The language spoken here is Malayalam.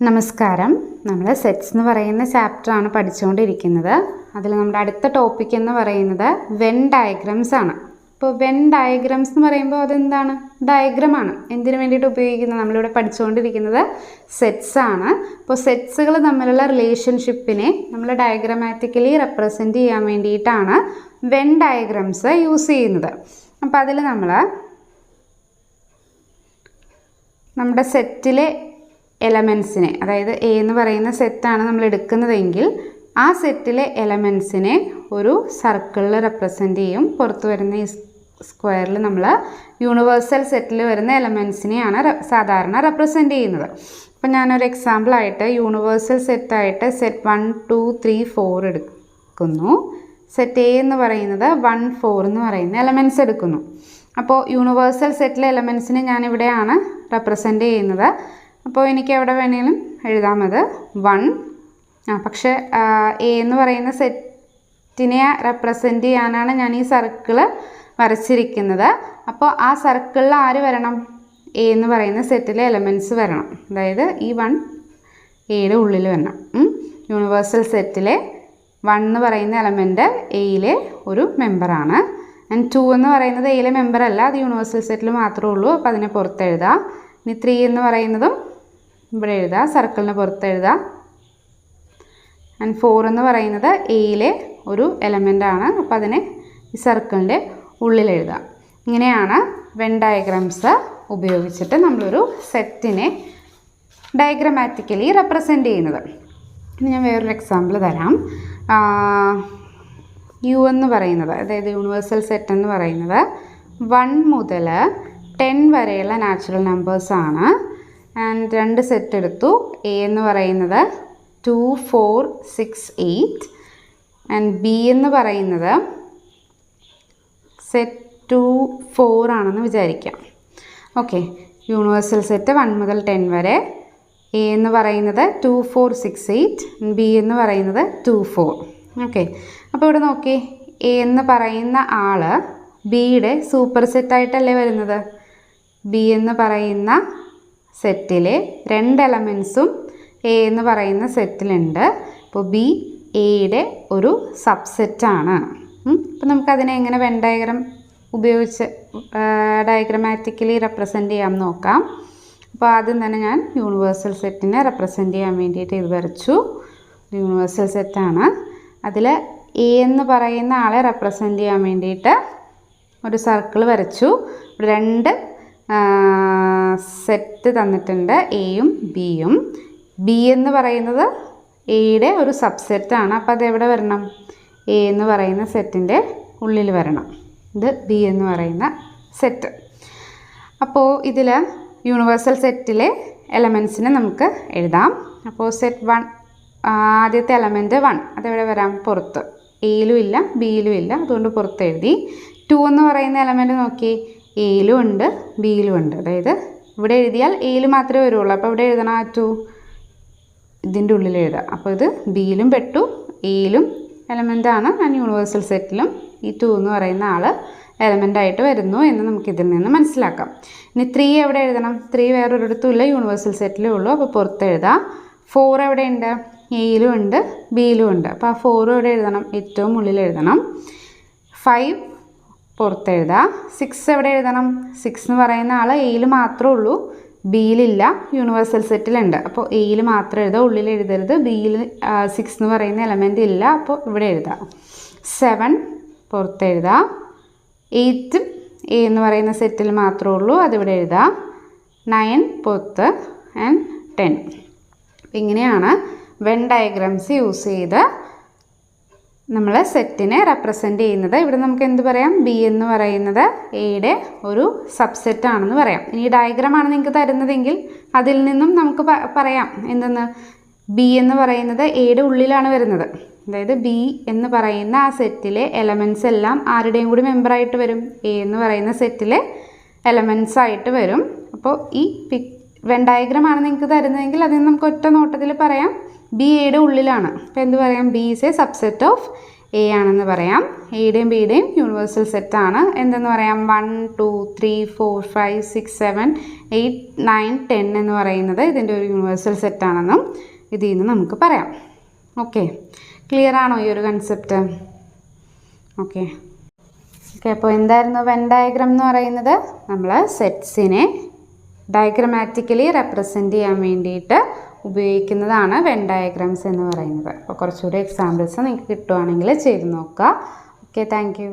നമസ്കാരം. നമ്മൾ സെറ്റ്സ് എന്ന് പറയുന്ന ചാപ്റ്ററാണ് പഠിച്ചുകൊണ്ടിരിക്കുന്നത്. അതിൽ നമ്മുടെ അടുത്ത ടോപ്പിക് എന്ന് പറയുന്നത് വെൻ ഡയഗ്രംസ് ആണ്. അപ്പോൾ വെൻ ഡയഗ്രംസ് എന്ന് പറയുമ്പോൾ അതെന്താണ്? ഡയഗ്രമാണ്. എന്തിനു വേണ്ടിയിട്ട് ഉപയോഗിക്കുന്നത്? നമ്മളിവിടെ പഠിച്ചുകൊണ്ടിരിക്കുന്നത് സെറ്റ്സ് ആണ്. അപ്പോൾ സെറ്റ്സുകൾ തമ്മിലുള്ള റിലേഷൻഷിപ്പിനെ നമ്മൾ ഡയഗ്രമാറ്റിക്കലി റെപ്രസെൻറ്റ് ചെയ്യാൻ വേണ്ടിയിട്ടാണ് വെൻ ഡയഗ്രംസ് യൂസ് ചെയ്യുന്നത്. അപ്പോൾ അതിൽ നമ്മുടെ സെറ്റിലെ എലമെൻസിനെ, അതായത് എ എന്ന് പറയുന്ന സെറ്റാണ് നമ്മൾ എടുക്കുന്നതെങ്കിൽ ആ സെറ്റിലെ എലമെൻസിനെ ഒരു സർക്കിളിൽ റെപ്രസെൻ്റ് ചെയ്യും. പുറത്ത് വരുന്ന ഈ സ്ക്വയറിൽ നമ്മൾ യൂണിവേഴ്സൽ സെറ്റിൽ വരുന്ന എലമെൻസിനെയാണ് സാധാരണ റെപ്രസെൻ്റ് ചെയ്യുന്നത്. അപ്പം ഞാനൊരു എക്സാമ്പിളായിട്ട് യൂണിവേഴ്സൽ സെറ്റായിട്ട് സെറ്റ് 1 2 3 4 എടുക്കുന്നു. സെറ്റ് എ എന്ന് പറയുന്നത് 1 4 എന്ന് പറയുന്ന എലമെൻറ്റ്സ് എടുക്കുന്നു. അപ്പോൾ യൂണിവേഴ്സൽ സെറ്റിലെ എലമെൻസിനെ ഞാനിവിടെയാണ് റെപ്രസെൻ്റ് ചെയ്യുന്നത്. അപ്പോൾ എനിക്ക് എവിടെ വേണമെങ്കിലും എഴുതാമത് 1. പക്ഷേ എ എന്ന് പറയുന്ന സെറ്റിനെ റെപ്രസെൻ്റ് ചെയ്യാനാണ് ഞാൻ ഈ സർക്കിള് വരച്ചിരിക്കുന്നത്. അപ്പോൾ ആ സർക്കിളിൽ ആര് വരണം? എ എന്ന് പറയുന്ന സെറ്റിലെ എലമെൻറ്റ്സ് വരണം. അതായത് ഈ 1 എയുടെ ഉള്ളിൽ വരണം. യൂണിവേഴ്സൽ സെറ്റിലെ 1 എന്ന് പറയുന്ന എലമെൻറ്റ് എയിലെ ഒരു മെമ്പറാണ്. ആൻഡ് 2 എന്ന് പറയുന്നത് എയിലെ മെമ്പറല്ല, അത് യൂണിവേഴ്സൽ സെറ്റിൽ മാത്രമേ ഉള്ളൂ. അപ്പോൾ അതിനെ പുറത്ത് എഴുതാം. ഇനി 3 എന്ന് പറയുന്നതും ഇവിടെ എഴുതാം, സർക്കിളിന് പുറത്ത് എഴുതാം. ആൻഡ് 4 എന്ന് പറയുന്നത് എയിലെ ഒരു എലമെൻ്റാണ്. അപ്പോൾ അതിനെ ഈ സർക്കിളിൻ്റെ ഉള്ളിൽ എഴുതാം. ഇങ്ങനെയാണ് വെൻ ഡയഗ്രംസ് ഉപയോഗിച്ചിട്ട് നമ്മളൊരു സെറ്റിനെ ഡയഗ്രമാറ്റിക്കലി റെപ്രസെൻ്റ് ചെയ്യുന്നത്. ഇനി ഞാൻ വേറൊരു എക്സാമ്പിൾ തരാം. യു എന്ന് പറയുന്നത്, അതായത് യൂണിവേഴ്സൽ സെറ്റ് എന്ന് പറയുന്നത് 1 മുതൽ 10 വരെയുള്ള നാച്ചുറൽ നമ്പേഴ്സാണ്. ആൻഡ് 2 സെറ്റ് എടുത്തു. എ എന്ന് പറയുന്നത് 2 4 6 8 ആൻഡ് ബി എന്ന് പറയുന്നത് സെറ്റ് 2 4 ആണെന്ന് വിചാരിക്കാം. ഓക്കെ, യൂണിവേഴ്സൽ സെറ്റ് 1 മുതൽ 10 വരെ. എ എന്ന് പറയുന്നത് 2 4 6 8, ബി എന്ന് പറയുന്നത് 2 4. ഓക്കെ, അപ്പോൾ ഇവിടെ നോക്കി, എ എന്ന് പറയുന്ന ആൾ ബിയുടെ സൂപ്പർ സെറ്റായിട്ടല്ലേ വരുന്നത്. ബി എന്ന് പറയുന്ന സെറ്റിലെ 2 എലമെൻസും എ എന്ന് പറയുന്ന സെറ്റിലുണ്ട്. അപ്പോൾ ബി എയുടെ ഒരു സബ്സെറ്റാണ്. അപ്പോൾ നമുക്കതിനെ എങ്ങനെ വെൻ ഡയഗ്രം ഉപയോഗിച്ച് ഡയഗ്രമാറ്റിക്കലി റെപ്രസെൻ്റ് ചെയ്യാൻ നോക്കാം. അപ്പോൾ ആദ്യം തന്നെ ഞാൻ യൂണിവേഴ്സൽ സെറ്റിനെ റെപ്രസെൻ്റ് ചെയ്യാൻ വേണ്ടിയിട്ട് ഇത് വരച്ചു. യൂണിവേഴ്സൽ സെറ്റാണ്. അതിൽ എ എന്ന് പറയുന്ന ആളെ റെപ്രസെൻ്റ് ചെയ്യാൻ വേണ്ടിയിട്ട് ഒരു സർക്കിൾ വരച്ചു. 2 സെറ്റ് തന്നിട്ടുണ്ട്, എയും ബിയും. ബി എന്ന് പറയുന്നത് എയുടെ ഒരു സബ്സെറ്റാണ്. അപ്പോൾ അതെവിടെ വരണം? എ എന്ന് പറയുന്ന സെറ്റിൻ്റെ ഉള്ളിൽ വരണം. ഇത് ബി എന്ന് പറയുന്ന സെറ്റ്. അപ്പോൾ ഇതിൽ യൂണിവേഴ്സൽ സെറ്റിലെ എലമെൻസിനെ നമുക്ക് എഴുതാം. അപ്പോൾ സെറ്റ് 1, ആദ്യത്തെ എലമെൻറ്റ് 1, അതെവിടെ വരാം? പുറത്ത്. എയിലും ഇല്ല, ബിയിലും ഇല്ല, അതുകൊണ്ട് പുറത്ത് എഴുതി. 2 എന്ന് പറയുന്ന എലമെൻറ്റ് നോക്കി, എയിലും ഉണ്ട്, ബിയിലും ഉണ്ട്. അതായത് ഇവിടെ എഴുതിയാൽ എയിൽ മാത്രമേ വരുള്ളൂ. അപ്പോൾ ഇവിടെ എഴുതണം 2, ഇതിൻ്റെ ഉള്ളിൽ എഴുതാം. അപ്പോൾ ഇത് ബിയിലും പെട്ടു, എയിലും എലമെൻ്റാണ്. ആൻഡ് യൂണിവേഴ്സൽ സെറ്റിലും ഈ 2 എന്ന് പറയുന്ന ആൾ എലമെൻ്റായിട്ട് വരുന്നു എന്ന് നമുക്കിതിൽ നിന്ന് മനസ്സിലാക്കാം. ഇനി 3 എവിടെ എഴുതണം? 3 വേറൊരിടത്തും ഇല്ല, യൂണിവേഴ്സൽ സെറ്റിലേ ഉള്ളൂ. അപ്പോൾ പുറത്ത് എഴുതാം. 4 എവിടെയുണ്ട്? എയിലും ഉണ്ട്, ബിയിലും ഉണ്ട്. അപ്പോൾ ആ 4 എവിടെ എഴുതണം? ഏറ്റവും ഉള്ളിൽ എഴുതണം. 5 പുറത്ത് എഴുതാം. 6 എവിടെ എഴുതണം? 6 എന്ന് പറയുന്ന ആൾ എയിൽ മാത്രമേ ഉള്ളൂ, ബിയിലില്ല, യൂണിവേഴ്സൽ സെറ്റിലുണ്ട്. അപ്പോൾ എയിൽ മാത്രം എഴുതാം, ഉള്ളിൽ എഴുതരുത്. ബിയിൽ 6 എന്ന് പറയുന്ന എലമെൻ്റ് ഇല്ല, അപ്പോൾ ഇവിടെ എഴുതാം. 7 പുറത്ത് എഴുതാം. 8 എ എന്ന് പറയുന്ന സെറ്റിൽ മാത്രമേ ഉള്ളൂ, അതിവിടെ എഴുതാം. 9 പുറത്ത്. ആൻഡ് 10. ഇങ്ങനെയാണ് വെൻ ഡയഗ്രംസ് യൂസ് ചെയ്ത് നമ്മൾ സെറ്റിനെ റെപ്രസെൻ്റ് ചെയ്യുന്നത്. ഇവിടെ നമുക്ക് എന്ത് പറയാം? ബി എന്ന് പറയുന്നത് എയുടെ ഒരു സബ്സെറ്റ് ആണെന്ന് പറയാം. ഇനി ഡയഗ്രമാണ് നിങ്ങൾക്ക് തരുന്നതെങ്കിൽ അതിൽ നിന്നും നമുക്ക് പറയാം എന്തെന്ന്? ബി എന്ന് പറയുന്നത് എയുടെ ഉള്ളിലാണ് വരുന്നത്. അതായത് ബി എന്ന് പറയുന്ന ആ സെറ്റിലെ എലമെൻറ്റ്സ് എല്ലാം ആരുടെയും കൂടി മെമ്പറായിട്ട് വരും? എ എന്ന് പറയുന്ന സെറ്റിലെ എലമെൻറ്റ്സ് ആയിട്ട് വരും. അപ്പോൾ ഈ വെൻ ഡയഗ്രമാണ് നിങ്ങൾക്ക് തരുന്നതെങ്കിൽ അതിന് നമുക്ക് ഒറ്റ നോട്ടത്തിൽ പറയാം ബി എയുടെ ഉള്ളിലാണ്. അപ്പോൾ എന്ത് പറയാം? B is A subset of A ആണെന്ന് പറയാം. എയുടെയും ബിയുടെയും യൂണിവേഴ്സൽ സെറ്റാണ്. എന്തെന്ന് പറയാം? 1 2 3 4 5 6 7 8 9 10 എന്ന് പറയുന്നത് ഇതിൻ്റെ ഒരു യൂണിവേഴ്സൽ സെറ്റാണെന്നും ഇതിൽ നിന്ന് നമുക്ക് പറയാം. ഓക്കെ, ക്ലിയർ ആണോ ഈ ഒരു കൺസെപ്റ്റ്? ഓക്കെ ഓക്കെ അപ്പോൾ എന്തായിരുന്നു വെൻ ഡയഗ്രാം എന്ന് പറയുന്നത്? നമ്മൾ സെറ്റ്സിനെ ഡയഗ്രമാറ്റിക്കലി റെപ്രസെൻറ്റ് ചെയ്യാൻ വേണ്ടിയിട്ട് ഉപയോഗിക്കുന്നതാണ് വെൻ ഡയഗ്രാംസ് എന്ന് പറയുന്നത്. അപ്പോൾ കുറച്ചുകൂടി എക്സാമ്പിൾസ് നിങ്ങൾക്ക് കിട്ടുവാണെങ്കിൽ ചെയ്ത് നോക്കുക. Okay, thank you.